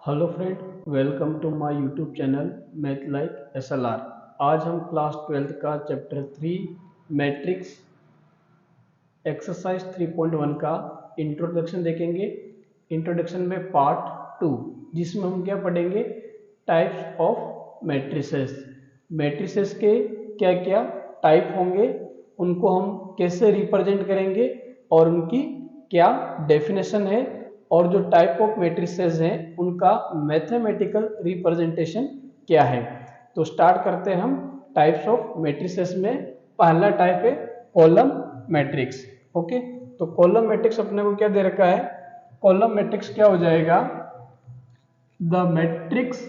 Hello friend, welcome to my YouTube channel math like SLR। आज हम class 12th का chapter 3 matrix exercise 3.1 का introduction देखेंगे। Introduction में पार्ट 2, जिसमें हम क्या पढ़ेंगे, टाइप्स ऑफ मैट्रिसेस। मैट्रिसेस के क्या क्या टाइप होंगे, उनको हम कैसे रिप्रेजेंट करेंगे और उनकी क्या डेफिनेशन है, और जो टाइप ऑफ मैट्रिसेस हैं उनका मैथमेटिकल रिप्रेजेंटेशन क्या है। तो स्टार्ट करते हैं हम टाइप्स ऑफ मैट्रिसेस में। पहला टाइप है कॉलम मैट्रिक्स। ओके, तो कॉलम मैट्रिक्स अपने को क्या दे रखा है, कॉलम मैट्रिक्स क्या हो जाएगा, the matrix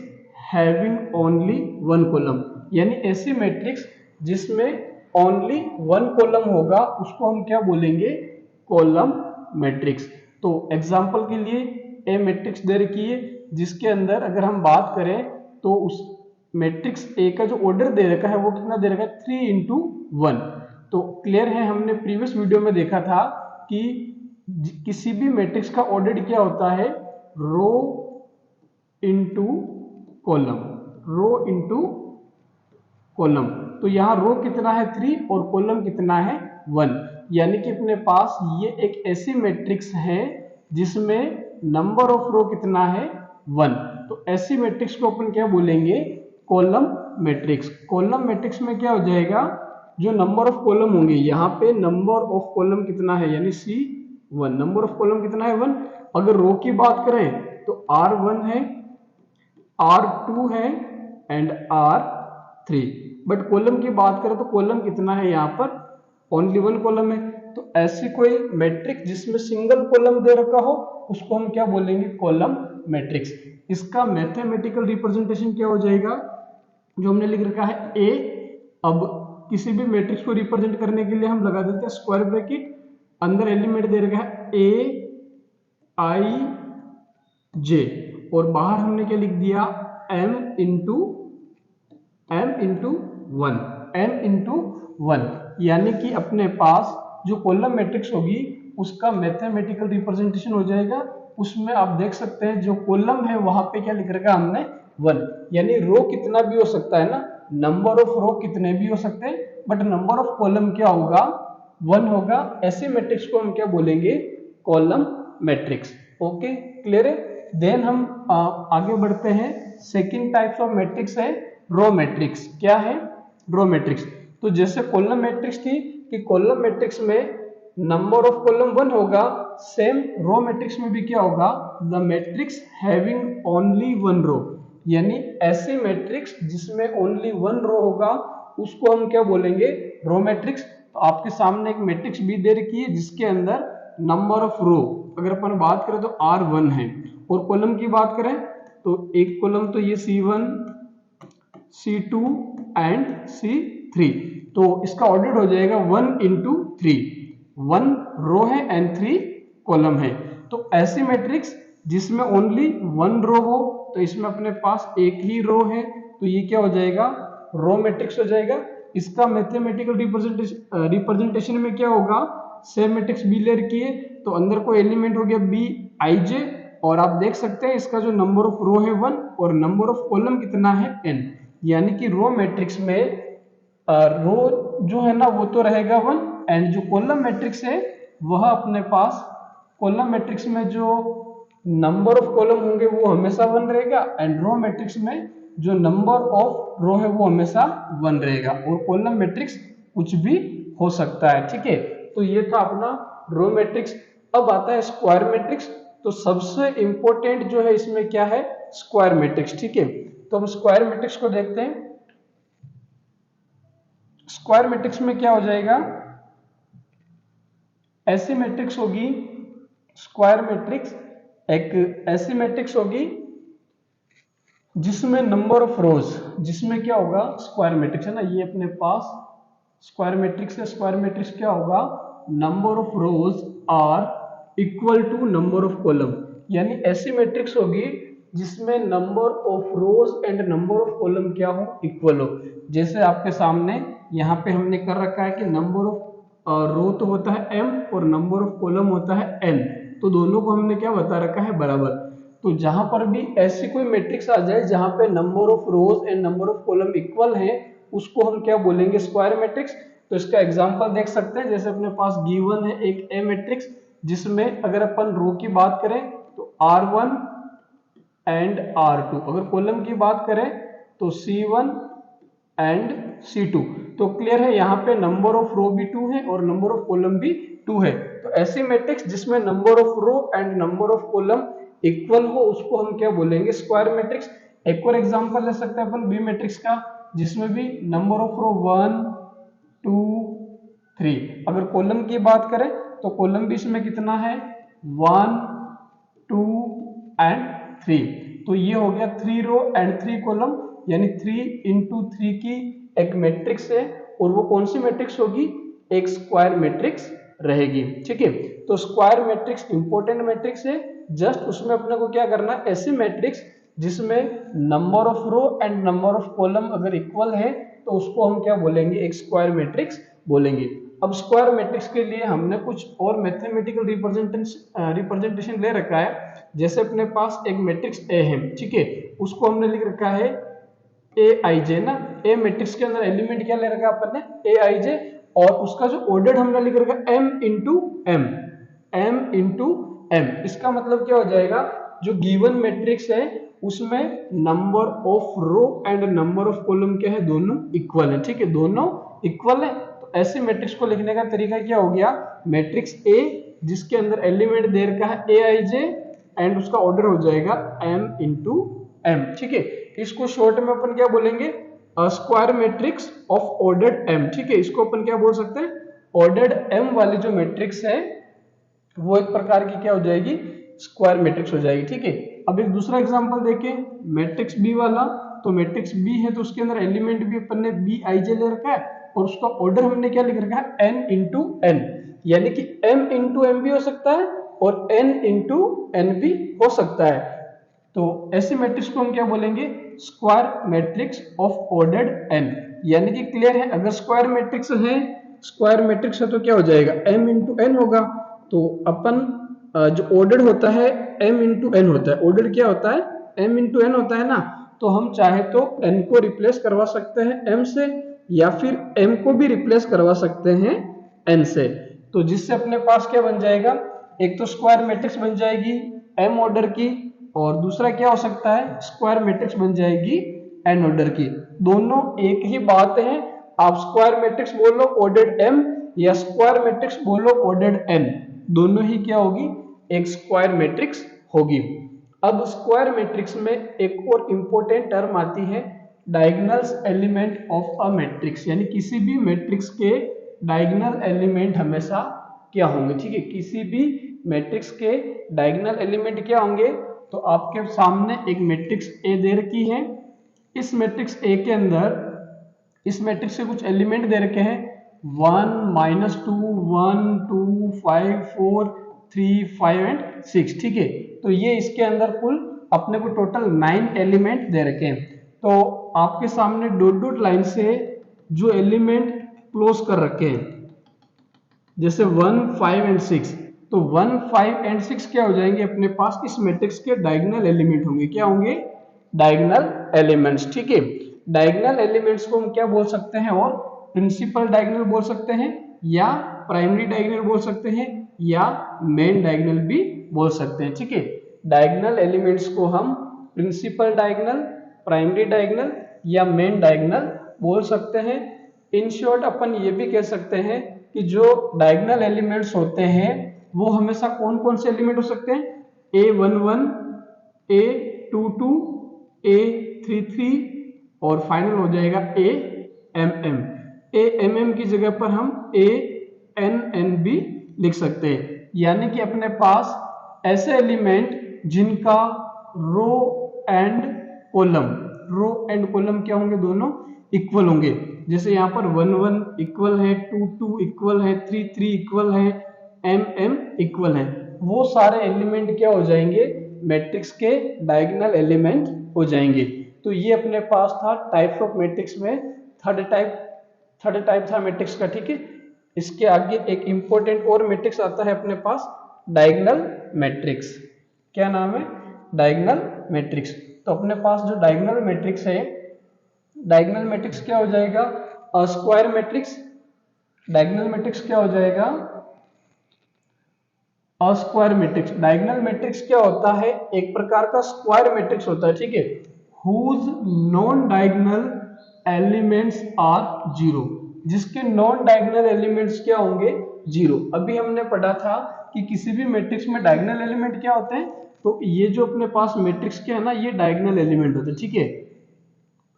having only one column, यानी ऐसी मैट्रिक्स जिसमें ओनली वन कॉलम होगा उसको हम क्या बोलेंगे, कॉलम मैट्रिक्स। तो एग्जांपल के लिए ए मैट्रिक्स दे रखी है, जिसके अंदर अगर हम बात करें तो उस मैट्रिक्स ए का जो ऑर्डर दे रखा है वो कितना दे रखा है, 3:1। तो क्लियर है, हमने प्रीवियस वीडियो में देखा था कि किसी भी मैट्रिक्स का ऑर्डर क्या होता है, rho into column, rho into column. तो यहाँ रो कितना है 3 और कॉलम कितना है 1, यानी कि अपने पास ये एक ऐसी मैट्रिक्स है जिसमें नंबर ऑफ रो कितना है 1। तो ऐसी मैट्रिक्स को अपन क्या बोलेंगे, कॉलम मैट्रिक्स। कॉलम मैट्रिक्स में क्या हो जाएगा, जो नंबर ऑफ कॉलम होंगे, यहाँ पे नंबर ऑफ कॉलम कितना है, यानी C1, नंबर ऑफ कॉलम कितना है 1। अगर रो की बात करें तो R1 है, R2 है एंड R3। बट कॉलम की बात करें तो कॉलम कितना है, यहाँ पर ओनली वन कॉलम है। तो ऐसी कोई मैट्रिक्स जिसमें सिंगल कॉलम दे रखा हो उसको हम क्या बोलेंगे, कॉलम मैट्रिक्स। इसका मैथमेटिकल रिप्रेजेंटेशन क्या हो जाएगा, जो हमने लिख रखा है ए। अब किसी भी मैट्रिक्स को रिप्रेजेंट करने के लिए हम लगा देते हैं स्क्वायर ब्रैकेट, अंदर एलिमेंट दे रखा है A I J, और बाहर हमने क्या लिख दिया, m इंटू 1, यानी कि अपने पास जो कॉलम मैट्रिक्स होगी उसका मैथमेटिकल रिप्रेजेंटेशन हो जाएगा। उसमें आप देख सकते हैं जो कॉलम है वहां पे क्या लिख रखा हमने 1, यानी रो कितना भी हो सकता है ना, नंबर ऑफ रो कितने भी हो सकते हैं, बट नंबर ऑफ कॉलम क्या होगा, 1 होगा। ऐसे मैट्रिक्स को हम क्या बोलेंगे, कॉलम मैट्रिक्स। ओके, क्लियर है। देन हम आगे बढ़ते हैं। सेकंड टाइप्स ऑफ मैट्रिक्स है रो मैट्रिक्स। क्या है, रो मैट्रिक्स। तो जैसे कॉलम मैट्रिक्स थी कि कॉलम मैट्रिक्स में नंबर ऑफ कॉलम 1 होगा, सेम रो मैट्रिक्स में भी क्या होगा, the matrix having only one row, यानी ऐसी मैट्रिक्स जिसमें ओनली वन रो होगा उसको हम क्या बोलेंगे, रो मैट्रिक्स। तो आपके सामने एक मैट्रिक्स भी दे रखी है जिसके अंदर नंबर ऑफ रो अगर अपन बात करें तो R1 है, और कॉलम की बात करें तो एक कॉलम तो ये C1, C2 एंड C3। तो इसका ऑर्डर हो जाएगा 1:3, 1 रो है एंड 3 कॉलम है। तो ऐसी मैट्रिक्स जिसमें ओनली 1 रो हो, तो इसमें अपने पास एक ही रो है, तो ये क्या हो जाएगा, रो मैट्रिक्स हो जाएगा। इसका मैथमेटिकल रिप्रेजेंटेशन में क्या होगा, सेम मैट्रिक्स बी ले रखी है तो अंदर कोई एलिमेंट हो गया BIJ, और आप देख सकते हैं इसका जो नंबर ऑफ रो है 1 और नंबर ऑफ कॉलम कितना है n, यानी कि रो मैट्रिक्स में रो जो है ना वो तो रहेगा 1, एंड जो कॉलम मैट्रिक्स है वह अपने पास, कॉलम मैट्रिक्स में जो नंबर ऑफ कॉलम होंगे वो हमेशा 1 रहेगा, एंड रो मैट्रिक्स में जो नंबर ऑफ रो है वो हमेशा 1 रहेगा, और कॉलम मैट्रिक्स कुछ भी हो सकता है। ठीक है, तो ये था अपना रो मैट्रिक्स। अब आता है स्क्वायर मैट्रिक्स। तो सबसे इंपॉर्टेंट जो है इसमें क्या है, स्क्वायर मैट्रिक्स। ठीक है, तो हम स्क्वायर मैट्रिक्स को देखते हैं। स्क्वायर मैट्रिक्स में क्या हो जाएगा, ऐसी मैट्रिक्स होगी, स्क्वायर मैट्रिक्स एक ऐसी मैट्रिक्स होगी जिसमें नंबर ऑफ रोज, जिसमें क्या होगा, स्क्वायर मैट्रिक्स है ना, ये अपने पास स्क्वायर मैट्रिक्स है। स्क्वायर मैट्रिक्स क्या होगा, number of rows are equal to number of column, यानी ऐसी मैट्रिक्स होगी जिसमें number of rows and number of column क्या हो, इक्वल हो। जैसे आपके सामने यहाँ पे हमने कर रखा है कि नंबर ऑफ रो तो होता है m और नंबर ऑफ कॉलम होता है n, तो दोनों को हमने क्या बता रखा है, बराबर। तो जहां पर भी ऐसी कोई मैट्रिक्स आ जाए जहां पे number of rows and number of column equal हैं, उसको हम क्या बोलेंगे, स्क्वायर मैट्रिक्स। तो इसका एग्जांपल देख सकते हैं, जैसे अपने पास गिवन है एक ए मैट्रिक्स, जिसमें अगर अपन रो की बात करें तो R1 एंड R2, अगर कॉलम की बात करें तो C1 एंड C2। तो क्लियर है, यहाँ पे नंबर ऑफ रो भी 2 है और नंबर ऑफ कॉलम भी 2 है। तो ऐसी मैट्रिक्स जिसमें number of row and number of column equal हो, उसको हम क्या बोलेंगे, स्क्वायर मैट्रिक्स। एक और एग्जांपल ले सकते हैं अपन बी मैट्रिक्स का, जिसमें भी नंबर ऑफ रो 1 2 3, अगर कॉलम की बात करें तो कॉलम भी इसमें कितना है, 1 2 एंड 3। तो ये हो गया 3 रो एंड 3 कॉलम, यानी 3 इंटू 3 की एक मैट्रिक्स है, और वो कौन सी मैट्रिक्स होगी, एक स्क्वायर मैट्रिक्स रहेगी। ठीक है, तो स्क्वायर मैट्रिक्स इंपॉर्टेंट मैट्रिक्स है। जस्ट उसमें अपने को क्या करना है, ऐसी मैट्रिक्स जिसमें number of row and number of column अगर इक्वल है तो उसको हम क्या बोलेंगे, एक स्क्वायर मैट्रिक्स बोलेंगे। अब स्क्वायर मैट्रिक्स के लिए हमने कुछ और मैथमेटिकल रिप्रेजेंटेशन ले रखा है। जैसे अपने पास एक मैट्रिक्स ए है, ठीक है, उसको हमने लिख रखा है ए आई जे ना। ए मैट्रिक्स के अंदर एलिमेंट क्या ले रखा है अपन ने, ए आई जे, और उसका जो ऑर्डर हमने लिख रखा है M into M, M into M. इसका मतलब क्या हो जाएगा, जो गिवन मैट्रिक्स है उसमें number of row and number of column क्या है, दोनों इक्वल है। ठीक है, दोनों इक्वल है। तो ऐसे मैट्रिक्स को लिखने का तरीका क्या हो गया, मैट्रिक्स ए जिसके अंदर एलिमेंट दे रखा है ए आई जे एंड उसका ऑर्डर हो जाएगा एम इंटू एम। ठीक है, इसको शॉर्ट में अपन क्या बोलेंगे, square matrix of ordered M. ठीक है, इसको अपन क्या बोल सकते हैं, ऑर्डर्ड एम वाली जो मैट्रिक्स है वो एक प्रकार की क्या हो जाएगी, स्क्वायर मैट्रिक्स हो जाएगी। ठीक है, अब एक दूसरा एग्जांपल देखें, मैट्रिक्स बी वाला। तो मैट्रिक्स बी है तो उसके अंदर एलिमेंट भी अपन ने बी आई जे ले रखा है, और उसका ऑर्डर हमने क्या लिख रखा है, एन इंटू एन, यानी कि एम इंटू एम भी हो सकता है और एन इंटू एन भी हो सकता है। तो ऐसी मैट्रिक्स को हम क्या बोलेंगे, square matrix of ordered N. यानी कि क्लियर है, अगर स्क्वायर मैट्रिक्स है, स्क्वायर मैट्रिक्स है तो क्या हो जाएगा, एम इंटू एन होगा। तो अपन जो ऑर्डर होता है m इंटू एन होता है, ऑर्डर क्या होता है, m इंटू एन होता है ना। तो हम चाहे तो n को रिप्लेस करवा सकते हैं m से, या फिर m को भी रिप्लेस करवा सकते हैं n से। तो जिससे अपने पास क्या बन जाएगा, एक तो स्क्वायर मैट्रिक्स बन जाएगी m ऑर्डर की, और दूसरा क्या हो सकता है, स्क्वायर मैट्रिक्स बन जाएगी n ऑर्डर की। दोनों एक ही बात है, आप स्क्वायर मैट्रिक्स बोलो ऑर्डर्ड m, या स्क्वायर मैट्रिक्स बोलो ऑर्डर्ड n, दोनों ही क्या होगी, एक स्क्वायर मैट्रिक्स होगी। अब स्क्वायर मैट्रिक्स में एक और इंपॉर्टेंट टर्म आती है, diagonals element of a matrix, यानी किसी भी मैट्रिक्स के डायगोनल एलिमेंट हमेशा क्या होंगे। ठीक है, किसी भी मैट्रिक्स के डायगोनल एलिमेंट क्या होंगे। तो आपके सामने एक मैट्रिक्स ए दे रखी है, इस मैट्रिक्स ए के अंदर इस मैट्रिक्स के कुछ एलिमेंट दे रखे हैं 1 -2 1 2 5 4 3 5 एंड 6। ठीक है, तो ये इसके अंदर कुल अपने को टोटल 9 एलिमेंट दे रखे हैं। तो आपके सामने डॉट डॉट लाइन से जो एलिमेंट क्लोज कर रखे हैं, जैसे 1 5 एंड 6, तो 1 5 एंड 6 क्या हो जाएंगे, अपने पास इस मैट्रिक्स के डायगोनल एलिमेंट होंगे। क्या होंगे, डायगोनल एलिमेंट्स। ठीक है, डायगोनल एलिमेंट्स को हम क्या बोल सकते हैं, और प्रिंसिपल डायगोनल बोल सकते हैं, या प्राइमरी डायगोनल बोल सकते हैं, या मेन डायगोनल भी बोल सकते हैं। ठीक है, डायगोनल एलिमेंट्स को हम प्रिंसिपल डायगोनल, प्राइमरी डायगोनल या मेन डायगोनल बोल सकते हैं। इन शॉर्ट अपन ये भी कह सकते हैं कि जो डायगोनल एलिमेंट्स होते हैं वो हमेशा कौन कौन से एलिमेंट हो सकते हैं, A11 A22 A33 और फाइनल हो जाएगा AMM। AMM की जगह पर हम ANN भी लिख सकते हैं, यानी कि अपने पास ऐसे एलिमेंट जिनका रो एंड कॉलम क्या होंगे, दोनों इक्वल होंगे। जैसे यहाँ पर 1 1 इक्वल है, 2 2 इक्वल है, 3 3 इक्वल है, M इक्वल है, वो सारे एलिमेंट क्या हो जाएंगे, मैट्रिक्स के डायगोनल एलिमेंट हो जाएंगे। तो ये अपने पास था टाइप्स ऑफ मैट्रिक्स में थर्ड टाइप था मैट्रिक्स का। ठीक है, इसके आगे एक इंपॉर्टेंट और मैट्रिक्स आता है अपने पास, डायगोनल मैट्रिक्स। क्या नाम है, डायगोनल मैट्रिक्स। तो अपने पास जो डायगोनल मैट्रिक्स है, डायगोनल मैट्रिक्स क्या हो जाएगा, स्क्वायर मैट्रिक्स। डायगोनल मैट्रिक्स क्या हो जाएगा, स्क्वायर मैट्रिक्स। डायगोनल मैट्रिक्स क्या होता है, एक प्रकार का स्क्वायर मैट्रिक्स होता है, ठीक है, whose non diagonal elements are zero, जिसके नॉन डायगोनल एलिमेंट्स क्या होंगे, जीरो। अभी हमने पढ़ा था कि किसी भी मैट्रिक्स में डायगोनल एलिमेंट क्या होते हैं, तो ये जो अपने पास मैट्रिक्स क्या है ना, ये डायगोनल एलिमेंट होते हैं, ठीक है।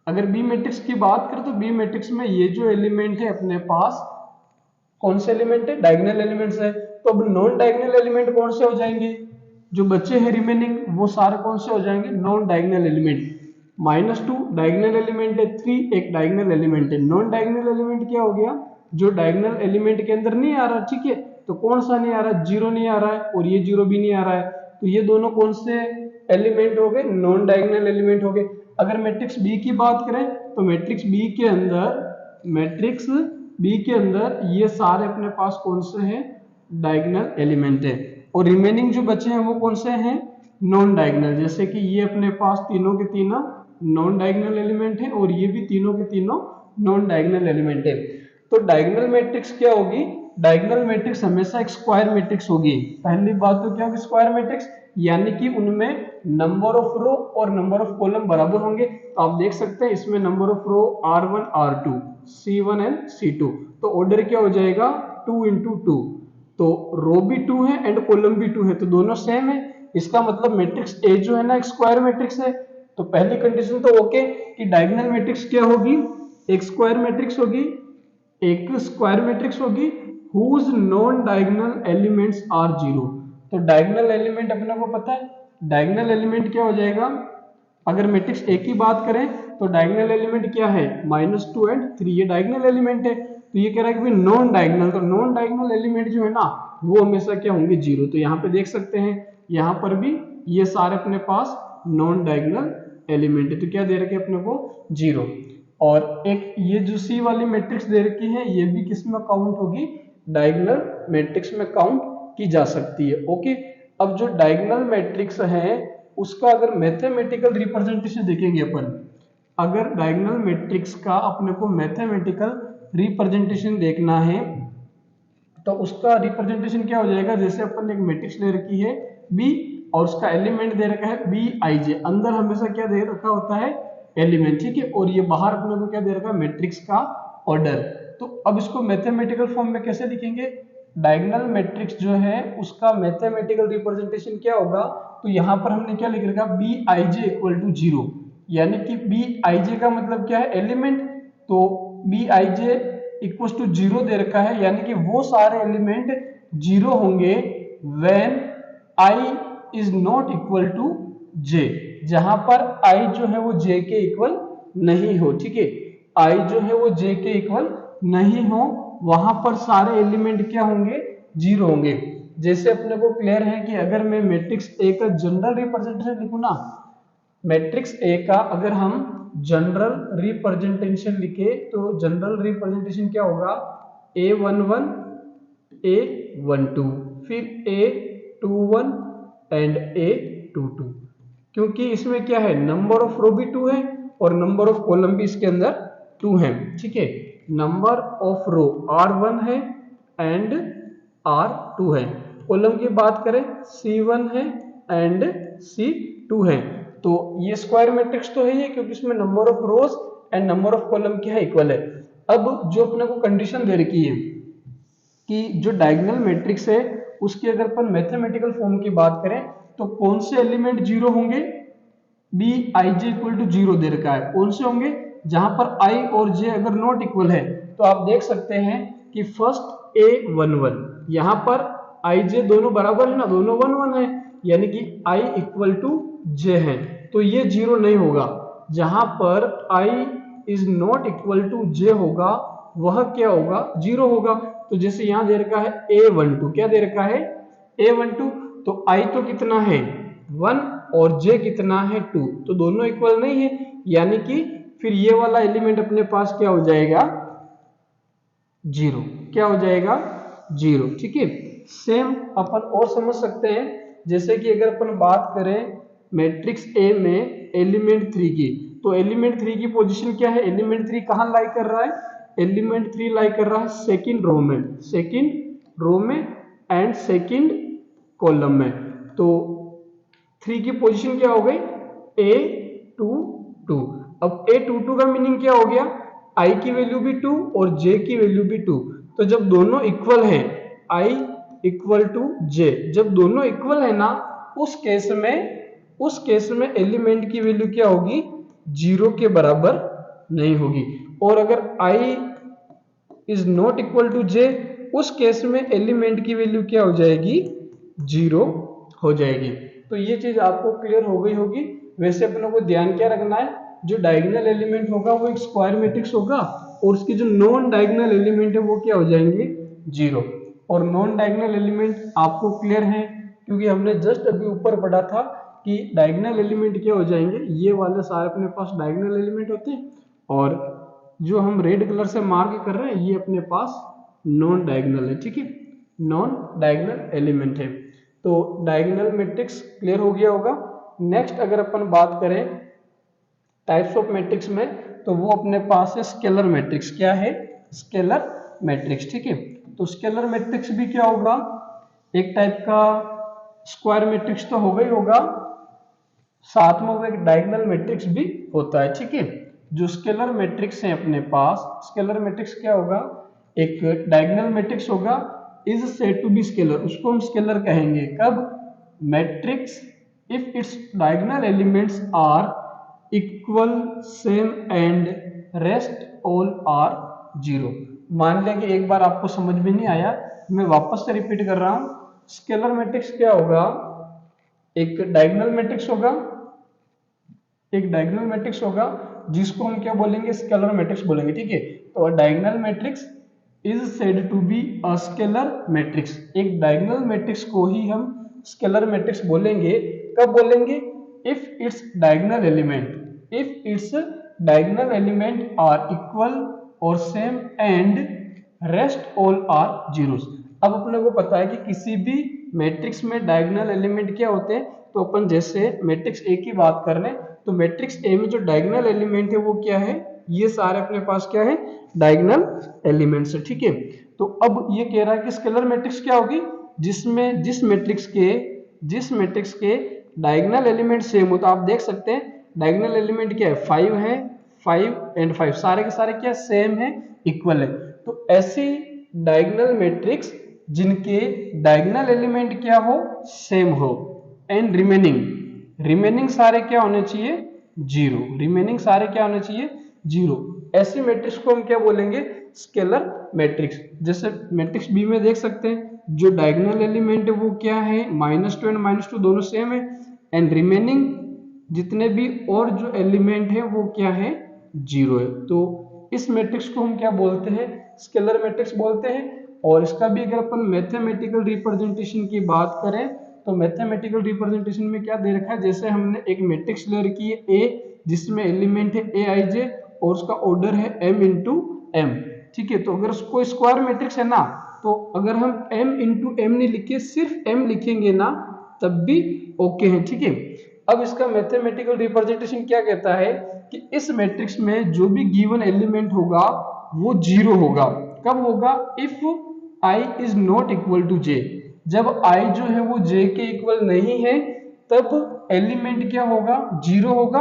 अगर बी मैट्रिक्स की बात करें तो बी मैट्रिक्स में ये जो एलिमेंट है अपने पास कौन से एलिमेंट है, डायगोनल एलिमेंट्स है। तो अब नॉन डायगोनल एलिमेंट कौन से हो जाएंगे, जो बच्चे हैं रिमेनिंग वो सारे कौन से हो जाएंगे, non diagonal element. -2 diagonal element है, 3 एक डायगोनल एलिमेंट है। नॉन डायगोनल एलिमेंट क्या हो गया, जो डायगोनल एलिमेंट के अंदर नहीं आ रहा, ठीक है। तो कौन सा नहीं आ रहा, जीरो नहीं आ रहा है और ये जीरो भी नहीं आ रहा है, तो ये दोनों कौन से एलिमेंट हो गए, नॉन डायगोनल एलिमेंट हो गए। अगर मैट्रिक्स बी की बात करें तो मैट्रिक्स बी के अंदर, मैट्रिक्स बी के अंदर ये सारे अपने पास कौन से हैं, डायगोनल एलिमेंट है। और रिमेनिंग जो बचे हैं वो कौन से हैं, नॉन डायगोनल। जैसे कि ये अपने पास तीनों के तीनों नॉन डायगोनल एलिमेंट है और ये भी तीनों के तीनों नॉन डायगोनल एलिमेंट है। तो डायगोनल मैट्रिक्स क्या होगी, डायगोनल मैट्रिक्स हमेशा एक स्क्वायर मैट्रिक्स होगी। पहली बात तो क्या होगी, स्क्वायर मैट्रिक्स, यानी कि उनमें नंबर ऑफ रो और नंबर ऑफ कॉलम बराबर होंगे। तो आप देख सकते हैं इसमें number of row R1 R2 C1 and C2, तो ऑर्डर क्या हो जाएगा 2 into 2, तो रो भी 2 है एंड कॉलम भी 2 है, तो दोनों सेम है। इसका मतलब मैट्रिक्स ए जो है ना एक स्क्वायर मैट्रिक्स है। तो पहली कंडीशन तो ओके कि डायगोनल मैट्रिक्स क्या होगी, एक स्क्वायर मैट्रिक्स होगी, एक स्क्वायर मैट्रिक्स होगी whose non diagonal elements are zero. तो डायगोनल एलिमेंट अपने को पता है, डायगोनल एलिमेंट क्या हो जाएगा, अगर मैट्रिक्स ए की बात करें तो डायगोनल एलिमेंट क्या है, -2 एंड 3, ये डायगोनल एलिमेंट है। तो ये कह रहा है कि नॉन डायगोनल, तो नॉन डायगोनल एलिमेंट जो है ना वो हमेशा क्या होंगे, जीरो। तो यहाँ पे देख सकते हैं यहाँ पर भी ये सारे अपने पास नॉन डायगोनल एलिमेंट है, तो क्या दे रखे अपने को, जीरो। और एक ये जो सी वाली मैट्रिक्स दे रखी है ये भी किस में काउंट होगी, डायगोनल मैट्रिक्स में काउंट की जा सकती है, ओके। अब जो डायगोनल मैट्रिक्स है उसका अगर मैथमेटिकल रिप्रेजेंटेशन देखेंगे अपन, अगर डायगोनल मैट्रिक्स का अपने को मैथमेटिकल रिप्रेजेंटेशन देखना है तो उसका रिप्रेजेंटेशन क्या हो जाएगा, जैसे अपन ने एक मैट्रिक्स ले रखी है बी और उसका एलिमेंट दे रखा है बी आई जे, अंदर हमेशा क्या दे रखा होता है, एलिमेंट, ठीक है। और ये बाहर अपने को क्या दे रखा है, मैट्रिक्स का ऑर्डर। तो अब इसको मैथमेटिकल फॉर्म में कैसे लिखेंगे, डायगोनल मैट्रिक्स जो है उसका मैथमेटिकल रिप्रेजेंटेशन क्या होगा, तो यहाँ पर हमने क्या लिख रखा, B I J equal to zero, यानी कि बी आई जे का मतलब क्या है, एलिमेंट। तो B I J equal to zero दे रखा है, यानी कि वो सारे एलिमेंट जीरो होंगे when I is not equal to J, जहां पर आई जो है वो जे के इक्वल नहीं हो, ठीक है। आई जो है वो जे के इक्वल नहीं हो, वहां पर सारे एलिमेंट क्या होंगे, जीरो होंगे। जैसे अपने को क्लियर है कि अगर मैं मैट्रिक्स ए का जनरल रिप्रेजेंटेशन लिखूं ना, मैट्रिक्स ए का अगर हम जनरल रिप्रेजेंटेशन लिखे तो जनरल रिप्रेजेंटेशन क्या होगा, A11 A12 फिर A21 एंड A22, क्योंकि इसमें क्या है, नंबर ऑफ रो भी 2 है और नंबर ऑफ कॉलम भी इसके अंदर 2 है, ठीक है। नंबर ऑफ रो R1 है एंड R2 है, कॉलम की बात करें C1 है एंड C2 है। तो ये स्क्वायर मैट्रिक्स तो है ये, क्योंकि इसमें number of rows and number of column क्या है, इक्वल है। अब जो अपने को कंडीशन दे रखी है कि जो डायगोनल मैट्रिक्स है उसकी अगर अपन मैथमेटिकल फॉर्म की बात करें तो कौन से एलिमेंट जीरो होंगे, B I J equal to zero दे रखा है, कौन से होंगे, जहां पर आई और जे अगर नॉट इक्वल है। तो आप देख सकते हैं कि फर्स्ट A11 यहां पर आई जे दोनों बराबर है ना, दोनों 1 1 है, यानी कि आई इक्वल टू जे है, तो ये जीरो नहीं होगा। जहां पर आई इज नॉट इक्वल टू जे होगा वह क्या होगा, जीरो होगा। तो जैसे यहां दे रखा है A12, क्या दे रखा है A12, तो आई तो कितना है 1 और जे कितना है 2, तो दोनों इक्वल नहीं है, यानी कि फिर ये वाला एलिमेंट अपने पास क्या हो जाएगा, जीरो, क्या हो जाएगा, जीरो, ठीक है। सेम अपन और समझ सकते हैं, जैसे कि अगर अपन बात करें मैट्रिक्स ए में एलिमेंट 3 की, तो एलिमेंट 3 की पोजीशन क्या है, एलिमेंट 3 कहाँ लाई कर रहा है, एलिमेंट 3 लाई कर रहा है सेकंड रो में एंड सेकंड कॉलम में। तो 3 की पोजीशन क्या हो गई, A22। अब A22 का मीनिंग क्या हो गया, I की वैल्यू भी 2 और J की वैल्यू भी 2। तो जब दोनों इक्वल है, I इक्वल टू J, जब दोनों इक्वल है ना, उस केस में एलिमेंट की वैल्यू क्या होगी, 0 के बराबर नहीं होगी। और अगर I is not equal to J, उस केस में एलिमेंट की वैल्यू क्या हो जाएगी, 0 हो जाएगी। तो ये चीज आपको क्लियर हो गई होगी। वैसे अपनों को ध्यान क्या रखना है, जो डायगोनल एलिमेंट होगा वो एक स्क्वायर मैट्रिक्स होगा और उसके जो नॉन डायगोनल एलिमेंट है वो क्या हो जाएंगे, 0। और नॉन डायगोनल एलिमेंट आपको क्लियर है, क्योंकि हमने जस्ट अभी ऊपर पढ़ा था कि डायगोनल एलिमेंट क्या हो जाएंगे, ये वाले सारे अपने पास डायगोनल एलिमेंट होते हैं, और जो हम रेड कलर से मार्क कर रहे हैं ये अपने पास नॉन डायगोनल है। ठीक है, नॉन डायगोनल एलिमेंट है। तो डायगोनल मैट्रिक्स क्लियर हो गया होगा। नेक्स्ट अगर अपन बात करें टाइप्स ऑफ मैट्रिक्स में, तो वो अपने पास है स्केलर मैट्रिक्स। क्या है, स्केलर मैट्रिक्स। ठीक है, तो स्केलर मैट्रिक्स भी क्या होगा, एक टाइप का स्क्वायर मैट्रिक्स तो होगा ही होगा, साथ में वो एक डायगोनल मैट्रिक्स भी होता है। ठीक है, जो स्केलर मैट्रिक्स है अपने पास, स्केलर मैट्रिक्स क्या होगा, एक डायगोनल मैट्रिक्स होगा, is said to be scalar, उसको हम स्केलर कहेंगे कब, matrix if it's diagonal elements are equal, same and rest all are 0। मान लें कि एक बार आपको समझ में नहीं आया, मैं वापस से रिपीट कर रहा हूं। स्केलर मैट्रिक्स क्या होगा, एक डायगोनल मैट्रिक्स होगा, एक डायगोनल मैट्रिक्स होगा जिसको हम क्या बोलेंगे, स्केलर मैट्रिक्स बोलेंगे। ठीक है, तो diagonal matrix is said to be a scalar matrix, एक डायगोनल मैट्रिक्स को ही हम स्केलर मैट्रिक्स बोलेंगे। कब बोलेंगे, if it's diagonal element are equal और same and rest all are zeros. अब अपने को पता है कि किसी भी मैट्रिक्स में डायगोनल एलिमेंट क्या होते हैं, तो अपन जैसे मैट्रिक्स ए की बात कर रहे हैं, तो मैट्रिक्स ए में जो डायगोनल एलिमेंट है वो क्या है, ये सारे अपने पास क्या है, डायगोनल एलिमेंट्स है। ठीक है, तो अब ये कह रहा है कि स्केलर मैट्रिक्स क्या होगी, जिसमें जिस मैट्रिक्स के डायगोनल एलिमेंट सेम हो। तो आप देख सकते हैं डायगोनल एलिमेंट क्या है, 5 है, 5 एंड 5 सारे के सारे क्या सेम है, इक्वल है। तो ऐसी डायगोनल मैट्रिक्स जिनके डायगोनल एलिमेंट क्या हो, सेम हो, एंड रिमेनिंग सारे क्या होने चाहिए, 0, रिमेनिंग सारे क्या होने चाहिए, 0। ऐसी मैट्रिक्स को हम क्या बोलेंगे, स्केलर मैट्रिक्स। जैसे मैट्रिक्स बी में देख सकते हैं जो डायगोनल एलिमेंट है वो क्या है, -2 एंड -2 दोनों सेम है, एंड रिमेनिंग जितने भी और जो एलिमेंट है वो क्या है, 0 है। तो इस मैट्रिक्स को हम क्या बोलते हैं, स्केलर मैट्रिक्स बोलते हैं। और इसका भी अगर अपन मैथमेटिकल रिप्रेजेंटेशन की बात करें, तो मैथमेटिकल रिप्रेजेंटेशन में क्या दे रखा है, जैसे हमने एक मैट्रिक्स ले रखी है ए, जिसमें एलिमेंट है aij और उसका ऑर्डर है m इंटू एम। ठीक है, तो अगर उसको स्क्वायर मैट्रिक्स है ना, तो अगर हम m इंटू एम नहीं लिखे, सिर्फ m लिखेंगे ना, तब भी ओके है। ठीक है, अब इसका मैथमेटिकल रिप्रेजेंटेशन क्या कहता है कि इस मैट्रिक्स में जो भी गिवन एलिमेंट होगा वो 0 होगा। कब होगा, if i is not equal to j, जब i जो है वो j के इक्वल नहीं है तब एलिमेंट क्या होगा, 0 होगा।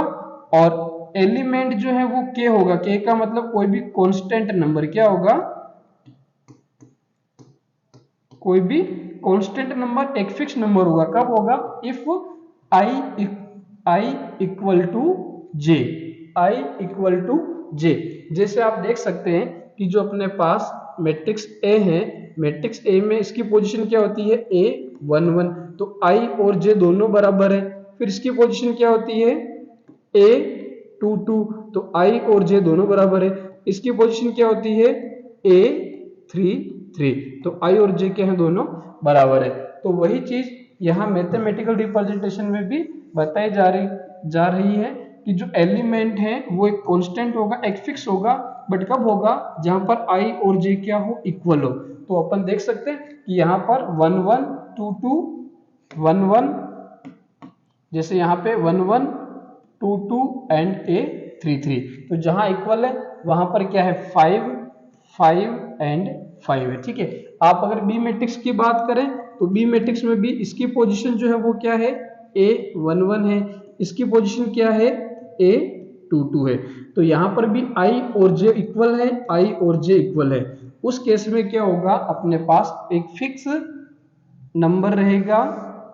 और एलिमेंट जो है वो k होगा, k का मतलब कोई भी कांस्टेंट नंबर, क्या होगा, कोई भी कांस्टेंट नंबर, एक फिक्स नंबर होगा। कब होगा, if i equal to j, i equal to j। जैसे आप देख सकते हैं कि जो अपने पास मैट्रिक्स A है, मैट्रिक्स A में इसकी पोजीशन क्या होती है, A11, तो I और J दोनों बराबर है। फिर इसकी पोजीशन क्या होती है, A22, तो I और J दोनों बराबर है। इसकी पोजीशन क्या होती है, A33, तो I और J क्या है, दोनों बराबर है। तो वही चीज यहाँ मैथमेटिकल रिप्रेजेंटेशन में भी बताई जा रही है कि जो एलिमेंट है वो एक कांस्टेंट होगा, एक फिक्स होगा, बट कब होगा, जहां पर I और J क्या हो, इक्वल हो। तो अपन देख सकते हैं कि यहाँ पर 1 1 2 2 1 1, जैसे यहाँ पे 1 1 2 2 एंड A 3 3, तो जहां इक्वल है वहां पर क्या है 5 5 एंड 5 है। ठीक है, आप अगर बी मैट्रिक्स की बात करें तो बी मैट्रिक्स में भी इसकी पोजीशन जो है वो क्या है A 1 1 है, इसकी पोजीशन क्या है A 2 2 है। तो यहाँ पर भी I और J इक्वल है, I और J इक्वल है। उस केस में क्या होगा, अपने पास एक फिक्स नंबर रहेगा,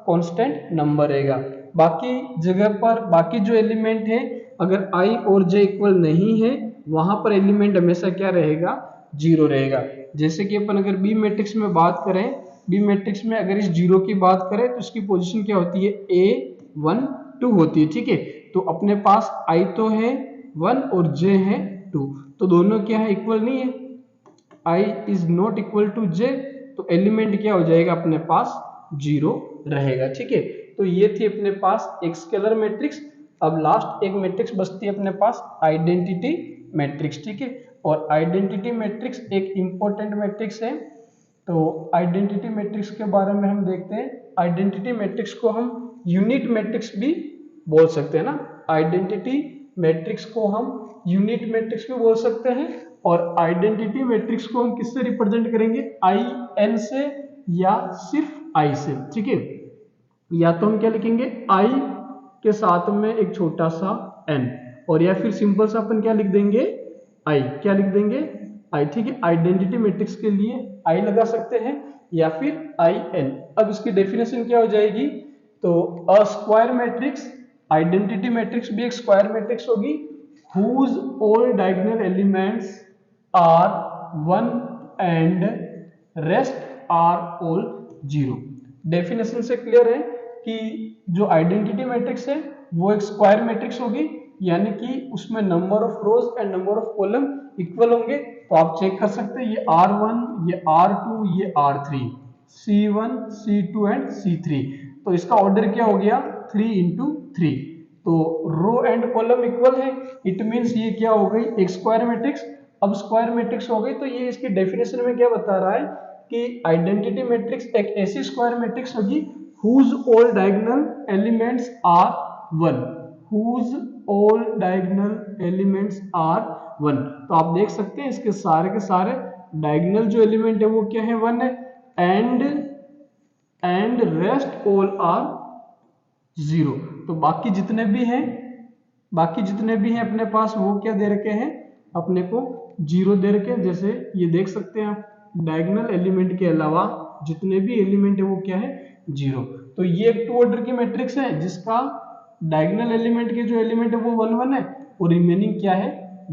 कांस्टेंट नंबर रहेगा। बाकी जगह पर बाकी जो एलिमेंट है अगर I और J इक्वल नहीं है वहां पर एलिमेंट हमेशा क्या रहेगा, 0 रहेगा। जैसे कि अपन अगर बी मैट्रिक्स में बात करें, बी मैट्रिक्स में अगर इस 0 की बात करें तो इसकी पोजीशन क्या होती है A 1 2 होती है। ठीक है, तो अपने पास I तो है 1 और J है 2, तो दोनों क्या है इक्वल नहीं है, I is not equal to J, तो एलिमेंट क्या हो जाएगा अपने पास 0 रहेगा। ठीक है, तो ये थी अपने पास एक स्केलर मैट्रिक्स। अब लास्ट एक मैट्रिक्स बचती है अपने पास आइडेंटिटी मैट्रिक्स। ठीक है, और आइडेंटिटी मैट्रिक्स एक इंपॉर्टेंट मैट्रिक्स है। तो आइडेंटिटी मैट्रिक्स के बारे में हम देखते हैं। आइडेंटिटी मैट्रिक्स को हम यूनिट मैट्रिक्स भी बोल सकते हैं ना, आइडेंटिटी मैट्रिक्स को हम यूनिट मैट्रिक्स भी बोल सकते हैं। और आइडेंटिटी मैट्रिक्स को हम किससे रिप्रेजेंट करेंगे, आई एन से या सिर्फ आई से। ठीक है, या तो हम क्या लिखेंगे आई के साथ में एक छोटा सा एन, और या फिर सिंपल सा अपन क्या लिख देंगे आई, क्या लिख देंगे आई। ठीक है, आइडेंटिटी मैट्रिक्स के लिए आई लगा सकते हैं या फिर आई एन। अब इसकी डेफिनेशन क्या हो जाएगी, तो a square matrix, identity matrix भी एक स्क्वायर मैट्रिक्स होगी, whose all diagonal elements are 1 and rest are all 0। Definition से क्लियर है कि जो आइडेंटिटी मैट्रिक्स है वो एक स्क्वायर मैट्रिक्स होगी, यानी कि उसमें number of rows and number of column equal होंगे। तो आप चेक कर सकते हैं ये R1, ये R2, ये R3, C1, C2 and C3। तो इसका ऑर्डर क्या हो गया 3 into 3, तो रो एंड कॉलम इक्वल है, इट मींस ये क्या हो गई एक स्क्वायर मैट्रिक्स। अब स्क्वायर मैट्रिक्स हो गई तो ये इसकी डेफिनेशन में क्या बता रहा है कि आइडेंटिटी मैट्रिक्स एक ऐसी स्क्वायर मैट्रिक्स होगी whose all diagonal elements are 1, whose all diagonal elements are 1। तो आप देख सकते हैं इसके सारे के सारे डायगोनल जो एलिमेंट है वो क्या है 1 है, एंड रेस्ट ऑल आर 0। तो बाकी जितने भी हैं अपने पास वो क्या दे रखे हैं, अपने को 0 दे रखे हैं। जैसे ये देख सकते हैं आप, डायगोनल एलिमेंट के अलावा जितने भी एलिमेंट है वो क्या है 0। तो ये एक 2 ऑर्डर की मैट्रिक्स है जिसका डायगोनल एलिमेंट के जो एलिमेंट है वो 1 1 है और रिमेनिंग क्या है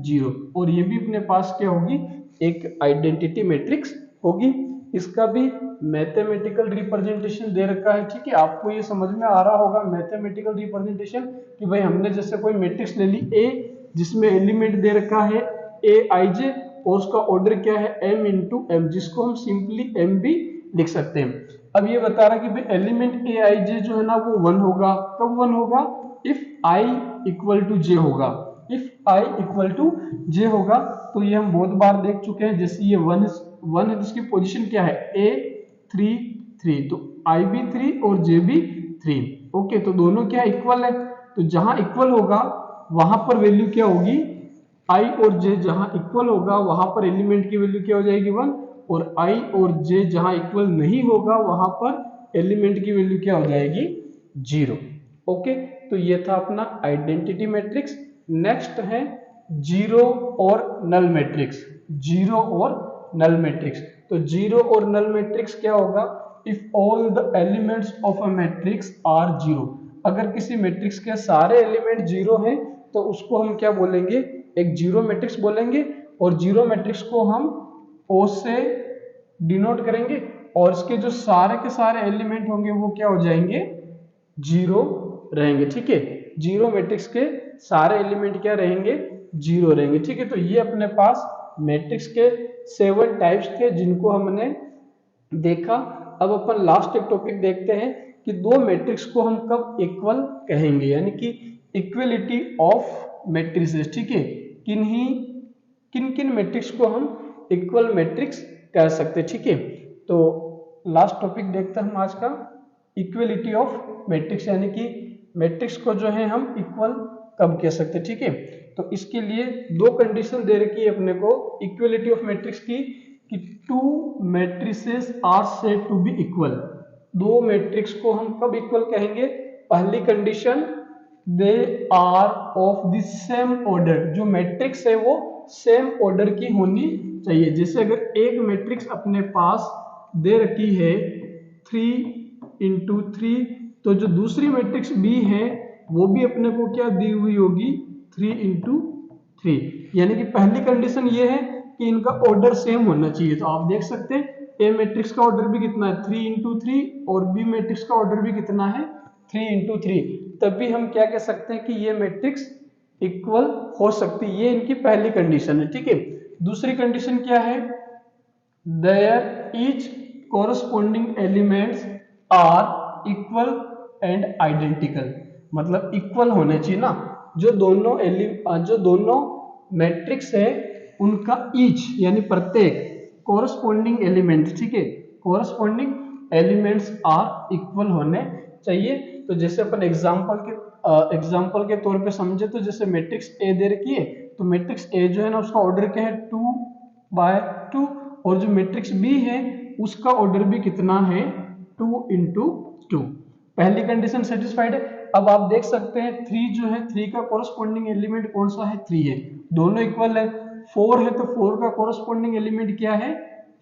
0। और ये भी अपने पास क्या होगी एक आइडेंटिटी मैट्रिक्स होगी। इसका भी मैथमेटिकल रिप्रेजेंटेशन दे रखा है। ठीक है, आपको ये समझ में आ रहा होगा मैथमेटिकल रिप्रेजेंटेशन कि भाई हमने जैसे कोई मैट्रिक्स ले ली A जिसमें एलिमेंट दे रखा है A I J और उसका ऑर्डर क्या है M into M, जिसको हम सिंपली M भी लिख सकते हैं। अब ये बता रहा कि भाई एलिमेंट A I J जो है ना वो 1 होगा, कब 1 होगा, if I equal to J होगा, if I equal to J होगा। तो ये हम बहुत बार देख चुके हैं, जैसे ये 1 है तो इसकी पोजीशन क्या है A 3 3, तो I भी 3 और J भी 3। ओके, तो दोनों क्या इक्वल है, तो जहां इक्वल होगा वहां पर वैल्यू क्या होगी I और J, जहां इक्वल होगा वहां पर एलिमेंट की वैल्यू क्या हो जाएगी 1, और I और J जहां इक्वल नहीं होगा वहां पर एलिमेंट की वैल्यू क्या हो जाएगी 0। ओके, तो ये था अपना आइडेंटिटी मैट्रिक्स। नेक्स्ट है जीरो और नल मैट्रिक्स, जीरो और नल मैट्रिक्स। तो जीरो और नल मैट्रिक्स क्या होगा, if all the elements of a matrix are zero, अगर किसी मैट्रिक्स के सारे एलिमेंट जीरो हैं तो उसको हम क्या बोलेंगे, एक जीरो मैट्रिक्स बोलेंगे। और जीरो मैट्रिक्स को हम O से डिनोट करेंगे और इसके जो सारे के सारे एलिमेंट होंगे वो क्या हो जाएंगे जीरो रहेंगे। ठीक है, जीरो मैट्रिक्स के सारे एलिमेंट क्या रहेंगे जीरो रहेंगे। ठीक है, तो ये अपने पास मैट्रिक्स के 7 टाइप्स थे जिनको हमने देखा। अब अपन लास्ट एक टॉपिक देखते हैं कि दो मैट्रिक्स को हम कब इक्वल कहेंगे, यानी कि इक्वलिटी ऑफ मैट्रिसेस। ठीक है, किन किन मैट्रिक्स को हम इक्वल मैट्रिक्स कह सकते हैं। ठीक है, तो लास्ट टॉपिक देखते हैं हम आज का, इक्वलिटी ऑफ मैट्रिक्स, यानी कि मैट्रिक्स को जो है हम इक्वल कब कह सकते हैं, ठीक है। तो इसके लिए दो कंडीशन दे रखी है अपने को इक्वलिटी ऑफ मैट्रिक्स की, कि two matrices are said to be equal. दो मैट्रिक्स को हम कब इक्वल कहेंगे? पहली condition, they are of the same order, जो मैट्रिक्स है वो सेम ऑर्डर की होनी चाहिए। जैसे अगर एक मैट्रिक्स अपने पास दे रखी है 3×3, तो जो दूसरी मैट्रिक्स बी है वो भी अपने को क्या दी हुई होगी? 3×3। यानी कि पहली कंडीशन ये है कि इनका ऑर्डर सेम होना चाहिए। तो आप देख सकते हैं ए मैट्रिक्स का ऑर्डर भी कितना है? 3×3, और बी मैट्रिक्स का ऑर्डर भी कितना है? 3×3। तभी हम क्या कह सकते हैं कि ये मैट्रिक्स इक्वल हो सकती है। ये इनकी पहली कंडीशन है, ठीक है। दूसरी कंडीशन क्या है? There each corresponding elements are equal and identical. मतलब इक्वल होने चाहिए ना, जो दोनों मैट्रिक्स है उनका ईच यानी प्रत्येक कोरस्पॉन्डिंग एलिमेंट, ठीक है, कोरस्पॉन्डिंग एलिमेंट्स आर इक्वल होने चाहिए। तो जैसे अपन एग्जांपल के तौर पे समझे, तो जैसे मैट्रिक्स ए दे रखी है, तो मैट्रिक्स ए जो है ना उसका ऑर्डर क्या है? 2/2, और जो मैट्रिक्स बी है उसका ऑर्डर भी कितना है? 2×2। पहली कंडीशन सेटिस्फाइड है। अब आप देख सकते हैं 3 जो है, 3 का कोरस्पॉन्डिंग एलिमेंट कौन सा है? 3 है, दोनों इक्वल है। 4 है तो 4 का कोरस्पॉन्डिंग एलिमेंट क्या है?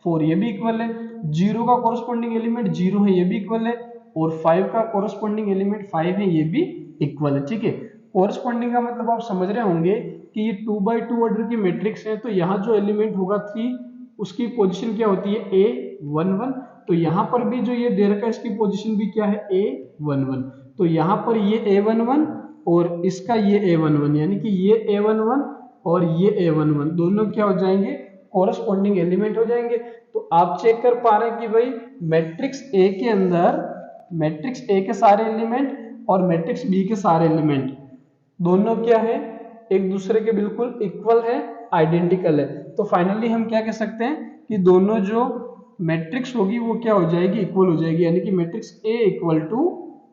4, ये भी इक्वल है। 0 का कोरस्पॉन्डिंग एलिमेंट 0 है, ये भी इक्वल है। और 5 का कोरस्पॉन्डिंग एलिमेंट 5 है, ये भी इक्वल है, ठीक है। कोरस्पॉन्डिंग का मतलब आप समझ रहे होंगे कि ये 2×2 ऑर्डर की मैट्रिक्स है, तो यहाँ जो एलिमेंट होगा 3, उसकी पोजीशन क्या होती है? A11। तो यहाँ पर भी जो ये दे रखा है इसकी पोजीशन भी क्या है? A11। तो यहाँ पर ये A11 और इसका ये A11, यानी कि ये A11 और ये A11 दोनों क्या हो जाएंगे? कोरस्पॉन्डिंग एलिमेंट हो जाएंगे। तो आप चेक कर पा रहे हैं कि भाई मैट्रिक्स ए के अंदर मैट्रिक्स ए के सारे एलिमेंट और मैट्रिक्स बी के सारे एलिमेंट दोनों क्या है? एक दूसरे के बिल्कुल इक्वल है, आइडेंटिकल है। तो फाइनली हम क्या कह सकते हैं कि दोनों जो मैट्रिक्स होगी वो क्या हो जाएगी? इक्वल हो जाएगी। यानी कि matrix A equal to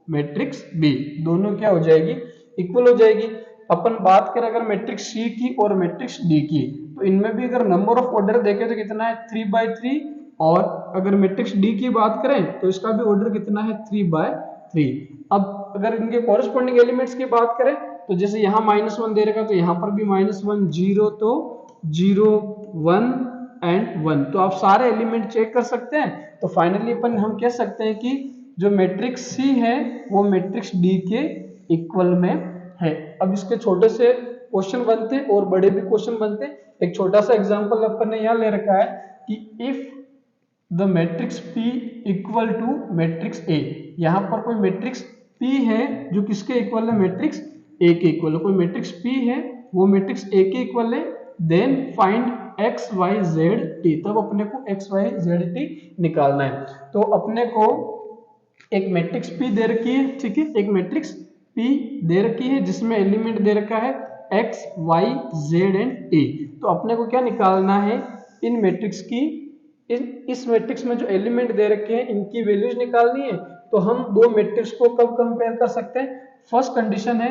matrix B, दोनों क्या हो जाएगी? इक्वल हो जाएगी। अपन बात करें अगर मैट्रिक्स सी की और मैट्रिक्स डी की, तो इनमें भी अगर नंबर ऑफ ऑर्डर देखें तो कितना है? 3/3। और अगर मैट्रिक्स डी की बात करें तो इसका भी ऑर्डर कितना है? 3/3। अब अगर इनके कॉरस्पॉन्डिंग एलिमेंट्स की बात करें, तो जैसे यहाँ -1 दे रखा, तो यहाँ पर भी -1, 0, तो 0, 1 एंड 1। तो आप सारे एलिमेंट चेक कर सकते हैं। तो फाइनली अपन हम कह सकते हैं कि जो मैट्रिक्स सी है वो मैट्रिक्स डी के इक्वल में है। अब इसके छोटे से क्वेश्चन बनते हैं और बड़े भी क्वेश्चन बनते हैं। एक छोटा सा एग्जांपल अपन ने यहाँ ले रखा है कि if the matrix P equal to matrix A। यहाँ पर कोई मैट्रिक्स P है जो किसके इक्वल है? मैट्रिक्स A के इक्वल है। कोई मैट्रिक्स P है वो मैट्रिक्स A के इक्वल है। Then find x y z t। तब अपने को x y z t निकालना है। तो अपने को एक मैट्रिक्स P दे रखी है, ठीक है, एक मैट्रिक्स P दे रखी है जिसमें एलिमेंट दे रखा है x y z and t। तो अपने को क्या निकालना है? इन मैट्रिक्स की इस मैट्रिक्स में जो एलिमेंट दे रखे हैं इनकी वैल्यूज निकालनी है। तो हम दो मैट्रिक्स को कब कंपेयर कर सकते हैं? फर्स्ट कंडीशन है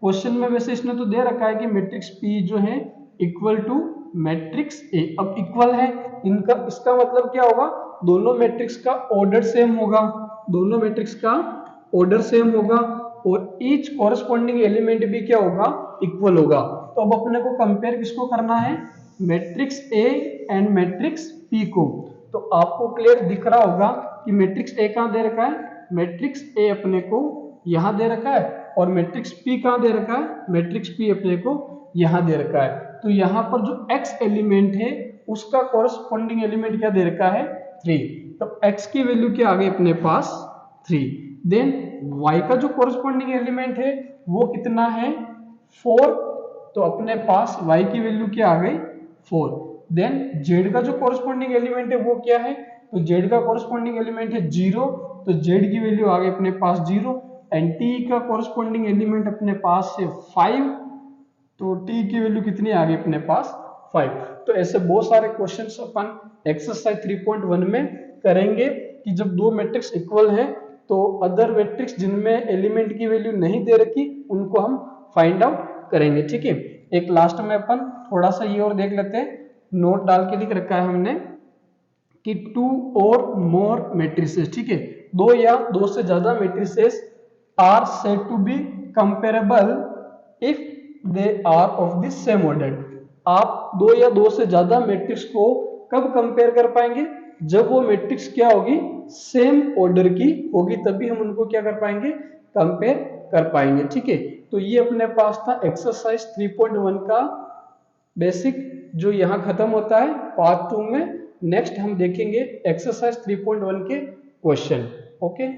क्वेश्चन में, वैसे इसने तो दे रखा है कि मैट्रिक्स P जो है इक्वल टू मैट्रिक्स A। अब इक्वल है इनका, इसका मतलब क्या होगा? दोनों मैट्रिक्स का ऑर्डर सेम होगा, दोनों मैट्रिक्स का ऑर्डर सेम होगा और ईच कॉरस्पॉन्डिंग एलिमेंट भी क्या होगा? इक्वल होगा। तो अब अपने को कंपेयर किसको करना है? Matrix A and matrix P को। तो आपको क्लियर दिख रहा होगा कि मैट्रिक्स A कहाँ दे रखा है? मैट्रिक्स A अपने को यहाँ दे रखा है, और मैट्रिक्स P कहाँ दे रखा है? मैट्रिक्स P अपने को यहाँ दे रखा है। तो यहाँ पर जो x एलिमेंट है उसका कॉरस्पॉन्डिंग एलिमेंट क्या दे रखा है? 3। तो x की वैल्यू क्या आ गई अपने पास? 3। देन y का जो कॉरस्पॉन्डिंग एलिमेंट है वो कितना है? 4। तो अपने पास y की वैल्यू क्या आ गई? 4। देन z का जो कॉरस्पॉन्डिंग एलिमेंट है वो क्या है? तो z का कॉरस्पॉन्डिंग एलिमेंट है 0। तो z की वैल्यू आ गई अपने पास 0। एंड t का कॉरस्पॉन्डिंग एलिमेंट अपने पास है 5। तो t की वैल्यू कितनी आ गई अपने पास? 5। तो ऐसे बहुत सारे क्वेश्चंस अपन एक्सरसाइज 3.1 में करेंगे कि जब दो मैट्रिक्स इक्वल है तो अदर मैट्रिक्स जिनमें एलिमेंट की वैल्यू नहीं दे रखी उनको हम फाइंड आउट करेंगे। ठीक है, एक लास्ट में अपन थोड़ा सा ये और देख लेते हैं, नोट डाल के लिख रखा है हमने कि 2 और मोर मैट्रिसेस, ठीक है, 2 या 2 से ज्यादा matrices are said to be comparable if they are of the same order. आप 2 या 2 से ज्यादा मैट्रिक्स को कब कंपेयर कर पाएंगे? जब वो मैट्रिक्स क्या होगी, सेम ऑर्डर की होगी, तभी हम उनको क्या कर पाएंगे, कंपेयर कर पाएंगे। ठीक है, तो ये अपने पास था एक्सरसाइज 3.1 का बेसिक, जो यहाँ खत्म होता है। पार्ट 2 में नेक्स्ट हम देखेंगे एक्सरसाइज 3.1 के क्वेश्चन। ओके।